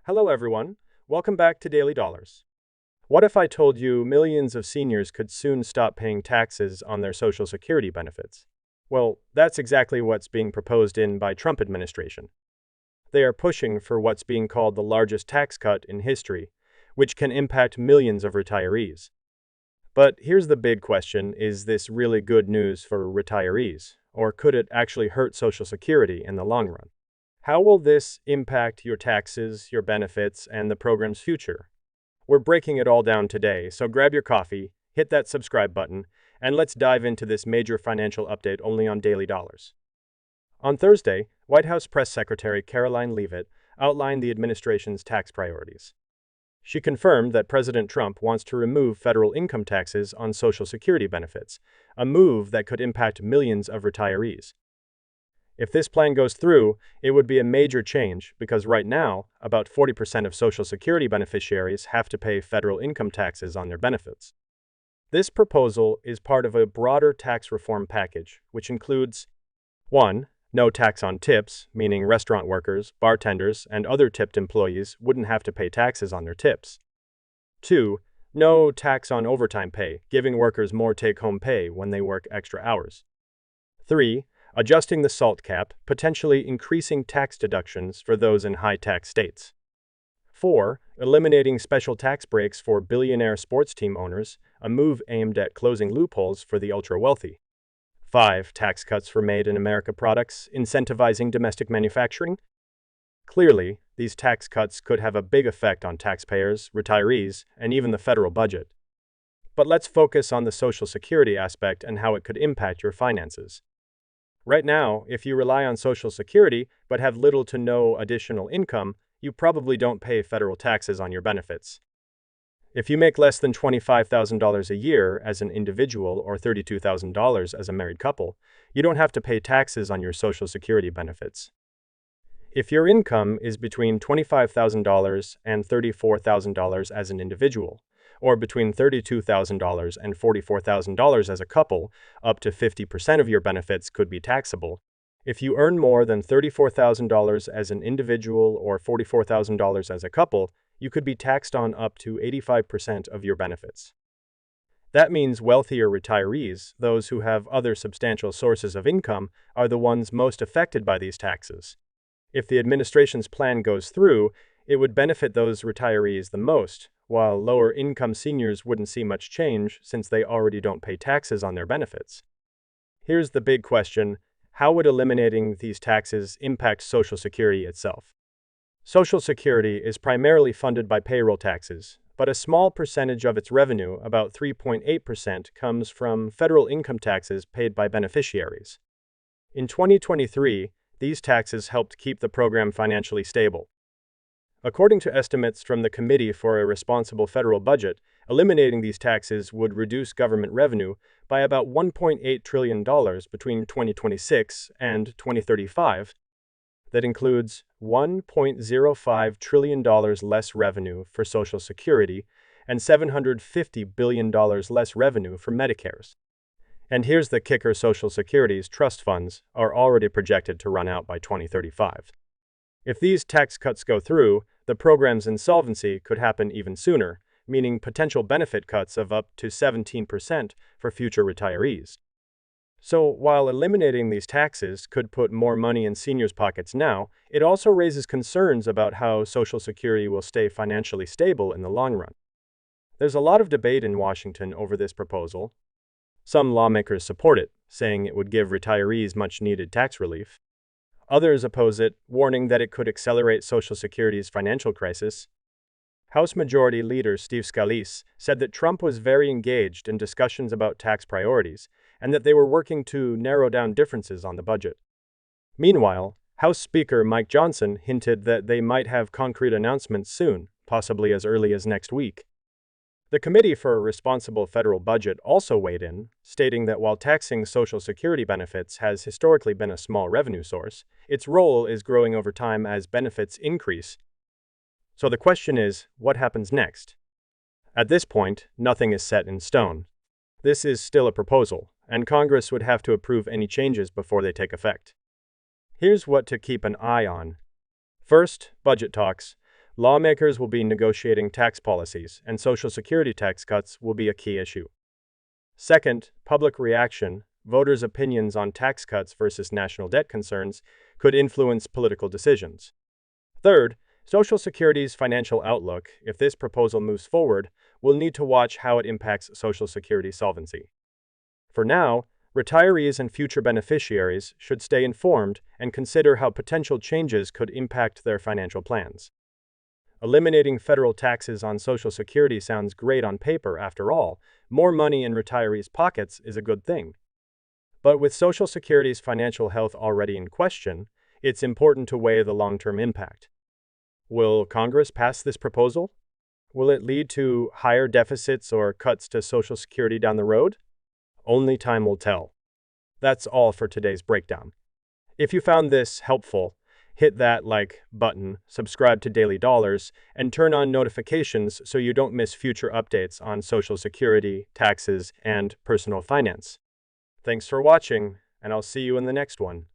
Hello, everyone. Welcome back to Daily Dollars. What if I told you millions of seniors could soon stop paying taxes on their Social Security benefits? Well, that's exactly what's being proposed by Trump administration. They are pushing for what's being called the largest tax cut in history, which can impact millions of retirees. But here's the big question: is this really good news for retirees, or could it actually hurt Social Security in the long run? How will this impact your taxes, your benefits, and the program's future? We're breaking it all down today, so grab your coffee, hit that subscribe button, and let's dive into this major financial update only on Daily Dollars. On Thursday, White House Press Secretary Caroline Leavitt outlined the administration's tax priorities. She confirmed that President Trump wants to remove federal income taxes on Social Security benefits, a move that could impact millions of retirees. If this plan goes through, it would be a major change because right now, about 40% of Social Security beneficiaries have to pay federal income taxes on their benefits. This proposal is part of a broader tax reform package, which includes 1. No tax on tips, meaning restaurant workers, bartenders, and other tipped employees wouldn't have to pay taxes on their tips. 2. No tax on overtime pay, giving workers more take-home pay when they work extra hours. 3. Adjusting the SALT cap, potentially increasing tax deductions for those in high-tax states. 4. Eliminating special tax breaks for billionaire sports team owners, a move aimed at closing loopholes for the ultra-wealthy. 5. Tax cuts for Made in America products, incentivizing domestic manufacturing. Clearly, these tax cuts could have a big effect on taxpayers, retirees, and even the federal budget. But let's focus on the Social Security aspect and how it could impact your finances. Right now, if you rely on Social Security but have little to no additional income, you probably don't pay federal taxes on your benefits. If you make less than $25,000 a year as an individual or $32,000 as a married couple, you don't have to pay taxes on your Social Security benefits. If your income is between $25,000 and $34,000 as an individual, or between $32,000 and $44,000 as a couple, up to 50% of your benefits could be taxable. If you earn more than $34,000 as an individual or $44,000 as a couple, you could be taxed on up to 85% of your benefits. That means wealthier retirees, those who have other substantial sources of income, are the ones most affected by these taxes. If the administration's plan goes through, it would benefit those retirees the most, while lower-income seniors wouldn't see much change since they already don't pay taxes on their benefits. Here's the big question: how would eliminating these taxes impact Social Security itself? Social Security is primarily funded by payroll taxes, but a small percentage of its revenue, about 3.8%, comes from federal income taxes paid by beneficiaries. In 2023, these taxes helped keep the program financially stable. According to estimates from the Committee for a Responsible Federal Budget, eliminating these taxes would reduce government revenue by about $1.8 trillion between 2026 and 2035. That includes $1.05 trillion less revenue for Social Security and $750 billion less revenue for Medicare's. And here's the kicker: Social Security's trust funds are already projected to run out by 2035. If these tax cuts go through, the program's insolvency could happen even sooner, meaning potential benefit cuts of up to 17% for future retirees. So, while eliminating these taxes could put more money in seniors' pockets now, it also raises concerns about how Social Security will stay financially stable in the long run. There's a lot of debate in Washington over this proposal. Some lawmakers support it, saying it would give retirees much-needed tax relief. Others oppose it, warning that it could accelerate Social Security's financial crisis. House Majority Leader Steve Scalise said that Trump was very engaged in discussions about tax priorities and that they were working to narrow down differences on the budget. Meanwhile, House Speaker Mike Johnson hinted that they might have concrete announcements soon, possibly as early as next week. The Committee for a Responsible Federal Budget also weighed in, stating that while taxing Social Security benefits has historically been a small revenue source, its role is growing over time as benefits increase. So the question is, what happens next? At this point, nothing is set in stone. This is still a proposal, and Congress would have to approve any changes before they take effect. Here's what to keep an eye on. First, budget talks. Lawmakers will be negotiating tax policies, and Social Security tax cuts will be a key issue. Second, public reaction, voters' opinions on tax cuts versus national debt concerns, could influence political decisions. Third, Social Security's financial outlook, if this proposal moves forward, will need to watch how it impacts Social Security solvency. For now, retirees and future beneficiaries should stay informed and consider how potential changes could impact their financial plans. Eliminating federal taxes on Social Security sounds great on paper. After all, more money in retirees' pockets is a good thing. But with Social Security's financial health already in question, it's important to weigh the long-term impact. Will Congress pass this proposal? Will it lead to higher deficits or cuts to Social Security down the road? Only time will tell. That's all for today's breakdown. If you found this helpful, hit that like button, subscribe to Daily Dollars, and turn on notifications so you don't miss future updates on Social Security, taxes, and personal finance. Thanks for watching, and I'll see you in the next one.